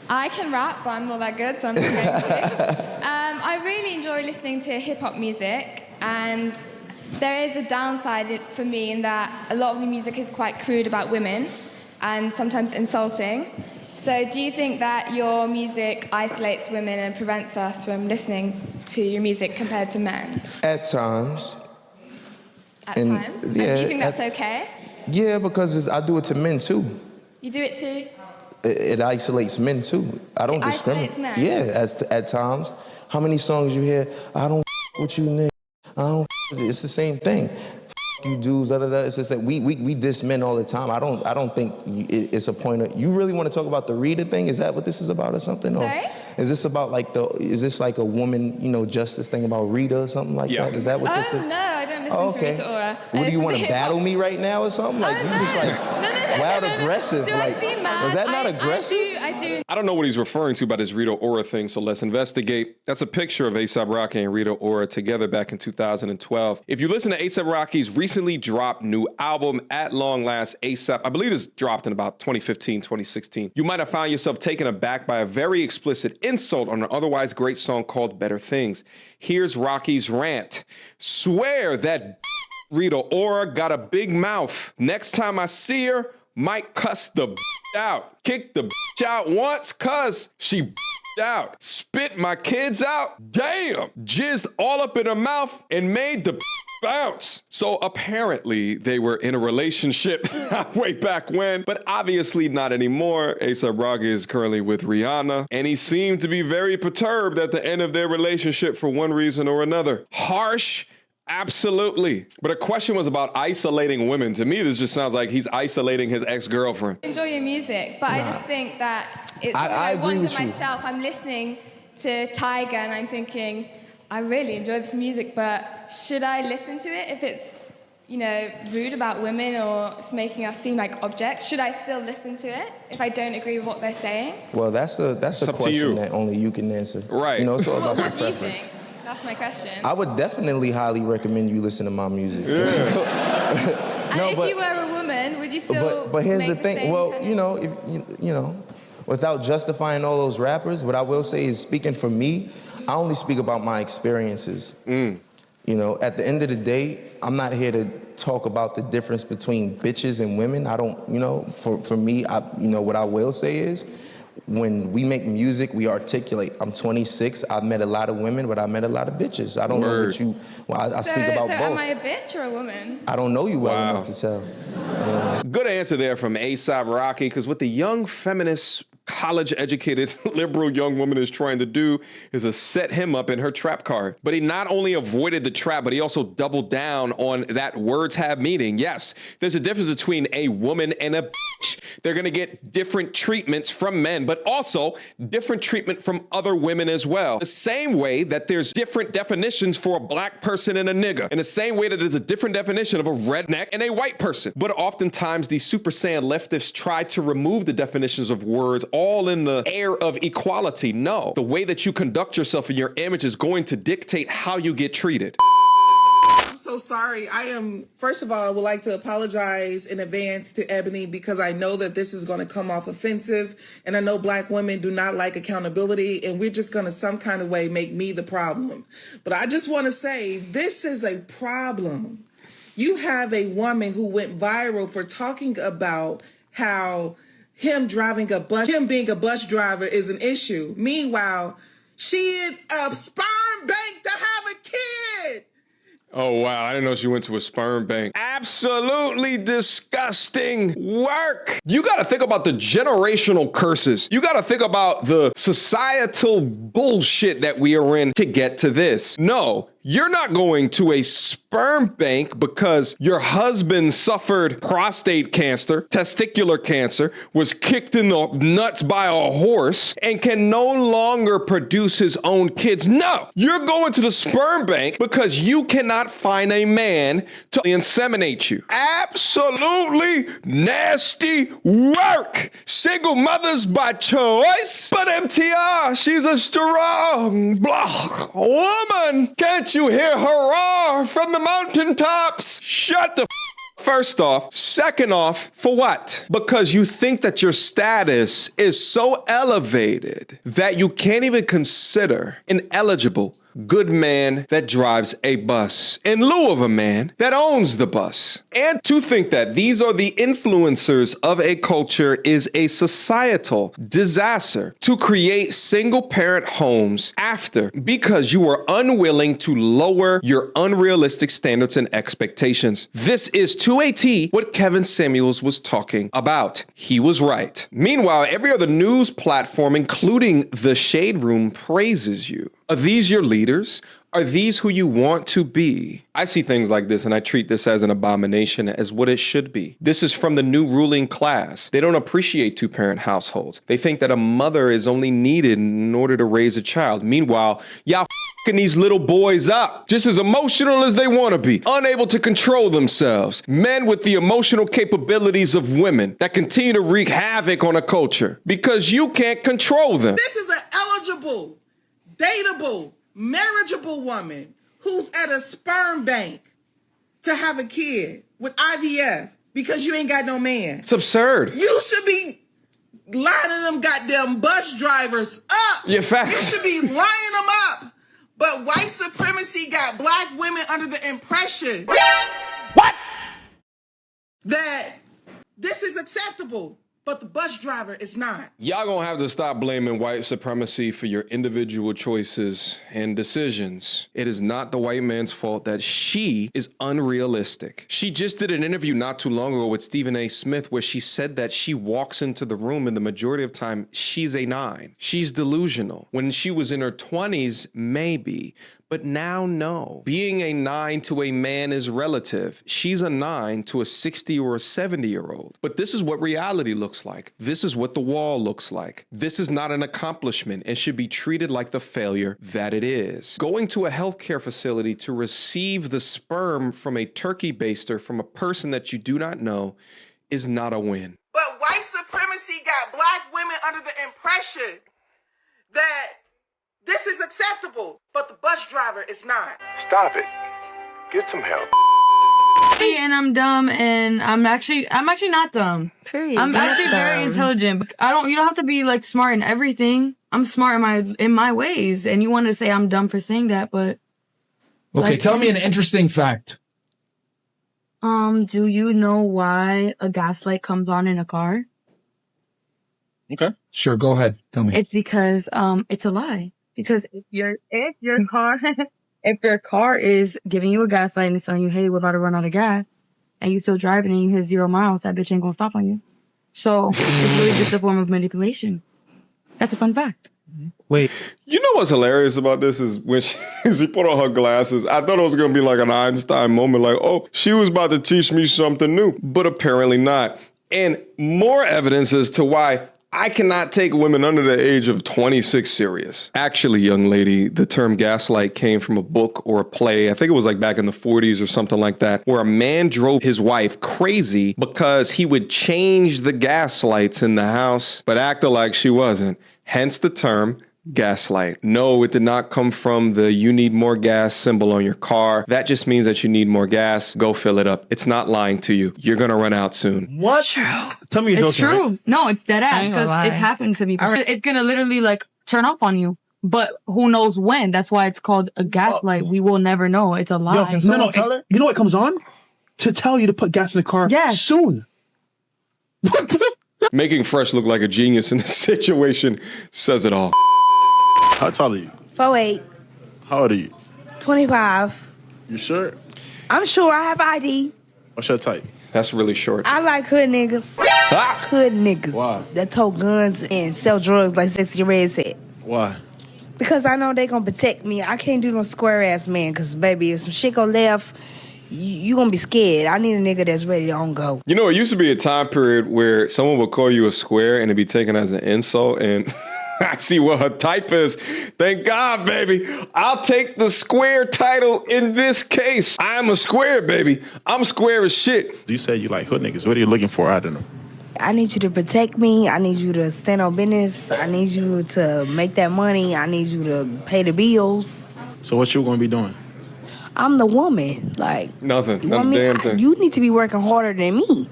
I can rap, but I'm not that good, so I'm not going to. I really enjoy listening to hip-hop music, and there is a downside for me in that a lot of the music is quite crude about women and sometimes insulting. So do you think that your music isolates women and prevents us from listening to your music compared to men? At times. At times? And do you think that's okay? Yeah, because I do it to men too. You do it too? It isolates men too. I don't discriminate. Isolates men? Yeah, at times. How many songs you hear? I don't with you, nigga. I don't. It's the same thing. You dudes, It's just that we diss men all the time. I don't think it's a point of. You really want to talk about the Rita thing? Is that what this is about or something? Sorry? Or is this about is this like a woman, justice thing about Rita or something like that? Is that what this is? No, I don't listen to Rita Ora. What do you want to battle me right now or something? Like you just like wild aggressive. Do like, I seem mad? Is that not aggressive? I do. I don't know what he's referring to by this Rita Ora thing, so let's investigate. That's a picture of A$AP Rocky and Rita Ora together back in 2012. If you listen to A$AP Rocky's recently dropped new album, At Long Last, A$AP, I believe it's dropped in about 2015, 2016, you might have found yourself taken aback by a very explicit insult on an otherwise great song called Better Things. Here's Rocky's rant. Swear that Rita Ora got a big mouth. Next time I see her, might cuss the out. Kick the out once, cuz she out. Spit my kids out. Damn. Jizzed all up in her mouth and made the bounce. So apparently they were in a relationship way back when, but obviously not anymore. A$AP Rocky is currently with Rihanna, and he seemed to be very perturbed at the end of their relationship for one reason or another. Harsh. Absolutely. But a question was about isolating women. To me, this just sounds like he's isolating his ex-girlfriend. I enjoy your music, but I just think that it's, I agree wonder with you. myself, I'm listening to Tiger and I'm thinking, I really enjoy this music, but should I listen to it if it's, rude about women or it's making us seem like objects? Should I still listen to it if I don't agree with what they're saying? Well, that's a question that only you can answer. Right. It's all about What your do you preference. think? That's my question. I would definitely highly recommend you listen to my music. Yeah. And if you were a woman, would you still But here's make the thing. same Well, kind of- if without justifying all those rappers, what I will say is, speaking for me, I only speak about my experiences. At the end of the day, I'm not here to talk about the difference between bitches and women. I don't, for me, what I will say is, when we make music, we articulate. I'm 26. I've met a lot of women, but I met a lot of bitches. I don't know what you. Well, I speak about both. So am I a bitch or a woman? I don't know you well enough to tell. Good answer there from A$AP Rocky, because what the young feminist, college-educated, liberal young woman is trying to do is to set him up in her trap card. But he not only avoided the trap, but he also doubled down on that words have meaning. Yes, there's a difference between a woman and a bitch. They're gonna get different treatments from men, but also different treatment from other women as well. The same way that there's different definitions for a black person and a nigga, in the same way that there's a different definition of a redneck and a white person. But oftentimes these Super Saiyan leftists try to remove the definitions of words all in the air of equality. No, the way that you conduct yourself in your image is going to dictate how you get treated. I'm so sorry. First of all, I would like to apologize in advance to Eboni because I know that this is going to come off offensive, and I know black women do not like accountability, and we're just going to some kind of way make me the problem. But I just want to say this is a problem. You have a woman who went viral for talking about how him being a bus driver is an issue. Meanwhile, she is a sperm bank to have a kid. Oh, wow. I didn't know she went to a sperm bank. Absolutely disgusting work. You got to think about the generational curses. You got to think about the societal bullshit that we are in to get to this. No, you're not going to a sperm bank because your husband suffered prostate cancer, testicular cancer, was kicked in the nuts by a horse, and can no longer produce his own kids. No, you're going to the sperm bank because you cannot find a man to inseminate you. Absolutely nasty work. Single mothers by choice, but MTR, she's a strong black woman. Can't you hear hurrah from the mountaintops? Shut the First off. Second off, for what? Because you think that your status is so elevated that you can't even consider an eligible good man that drives a bus in lieu of a man that owns the bus. And to think that these are the influencers of a culture is a societal disaster to create single parent homes after because you are unwilling to lower your unrealistic standards and expectations. This is to a T what Kevin Samuels was talking about. He was right. Meanwhile, every other news platform, including The Shade Room, praises you. Are these your leaders? Are these who you want to be? I see things like this and I treat this as an abomination, as what it should be. This is from the new ruling class. They don't appreciate two-parent households. They think that a mother is only needed in order to raise a child. Meanwhile, y'all f***ing these little boys up, just as emotional as they want to be, unable to control themselves. Men with the emotional capabilities of women that continue to wreak havoc on a culture because you can't control them. This is an eligible, dateable, marriageable woman who's at a sperm bank to have a kid with IVF because you ain't got no man. It's absurd. You should be lining them goddamn bus drivers up. Yeah, facts. You should be lining them up. But white supremacy got black women under the impression that this is acceptable. But the bus driver is not. Y'all gonna have to stop blaming white supremacy for your individual choices and decisions. It is not the white man's fault that she is unrealistic. She just did an interview not too long ago with Stephen A. Smith where she said that she walks into the room and the majority of time she's a 9. She's delusional. When she was in her 20s, maybe. But now, no. Being a 9 to a man is relative. She's a 9 to a 60 or a 70-year-old. But this is what reality looks like. This is what the wall looks like. This is not an accomplishment and should be treated like the failure that it is. Going to a healthcare facility to receive the sperm from a turkey baster from a person that you do not know is not a win. But white supremacy got black women under the impression that this is acceptable, but the bus driver is not. Stop it. Get some help. And I'm dumb, and I'm actually not dumb. Period. I'm actually very intelligent. But you don't have to be like smart in everything. I'm smart in my ways, and you want to say I'm dumb for saying that, but okay, like, tell me an interesting fact. Do you know why a gaslight comes on in a car? Okay, sure, go ahead. Tell me. It's because it's a lie. Because if your car is giving you a gaslight and it's telling you, hey, we're about to run out of gas, and you still driving and you hit 0 miles, that bitch ain't gonna stop on you. So it's really just a form of manipulation. That's a fun fact. Wait. You know what's hilarious about this is when she put on her glasses, I thought it was going to be like an Einstein moment, like, oh, she was about to teach me something new, but apparently not. And more evidence as to why I cannot take women under the age of 26 serious. Actually, young lady, the term gaslight came from a book or a play. I think it was like back in the 40s or something like that, where a man drove his wife crazy because he would change the gas lights in the house, but acted like she wasn't. Hence the term gaslight. No, it did not come from the you need more gas symbol on your car. That just means that you need more gas. Go fill it up. It's not lying to you. You're going to run out soon. What? True. Tell me you're It's joking, true. right? No, it's dead ass. ain't gonna Because lie. it happened to me. It's going to literally like turn off on you. But who knows when? That's why it's called a gaslight. We will never know. It's a lie. Yo, can someone tell her? You know what comes on? To tell you to put gas in the car soon. What the? Making Fresh look like a genius in this situation says it all. How tall are you? 4'8", How old are you? 25. You sure? I'm sure I have ID. What's your type? That's really short. I like hood niggas. Hood niggas. Why? That tote guns and sell drugs like Sexy Red said. Why? Because I know they gonna protect me. I can't do no square ass man. Because baby, if some shit go left, you gonna be scared. I need a nigga that's ready to on go. You know, it used to be a time period where someone would call you a square and it'd be taken as an insult. And I see what her type is. Thank God, baby. I'll take the square title in this case. I'm a square, baby. I'm square as shit. You said you like hood niggas. What are you looking for? I don't know. I need you to protect me. I need you to stand on business. I need you to make that money. I need you to pay the bills. So what you gonna be doing? I'm the woman. Like Nothing. Not a damn thing. You need to be working harder than me.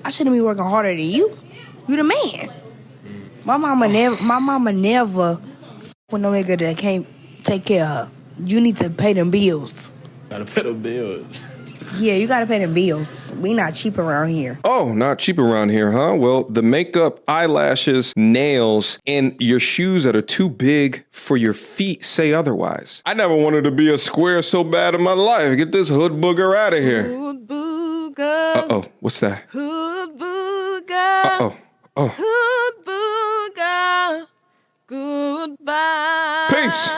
I shouldn't be working harder than you. You the man. My mama never with no nigga that can't take care of her. You need to pay them bills. Gotta pay them bills. Yeah, you gotta pay them bills. We not cheap around here. Oh, not cheap around here, huh? Well, the makeup, eyelashes, nails, and your shoes that are too big for your feet say otherwise. I never wanted to be a square so bad in my life. Get this hood booger out of here. Hoodbooger. Uh-oh, what's that? Hoodbooger. Uh-oh. Oh. Hoodbooger. Goodbye. Peace.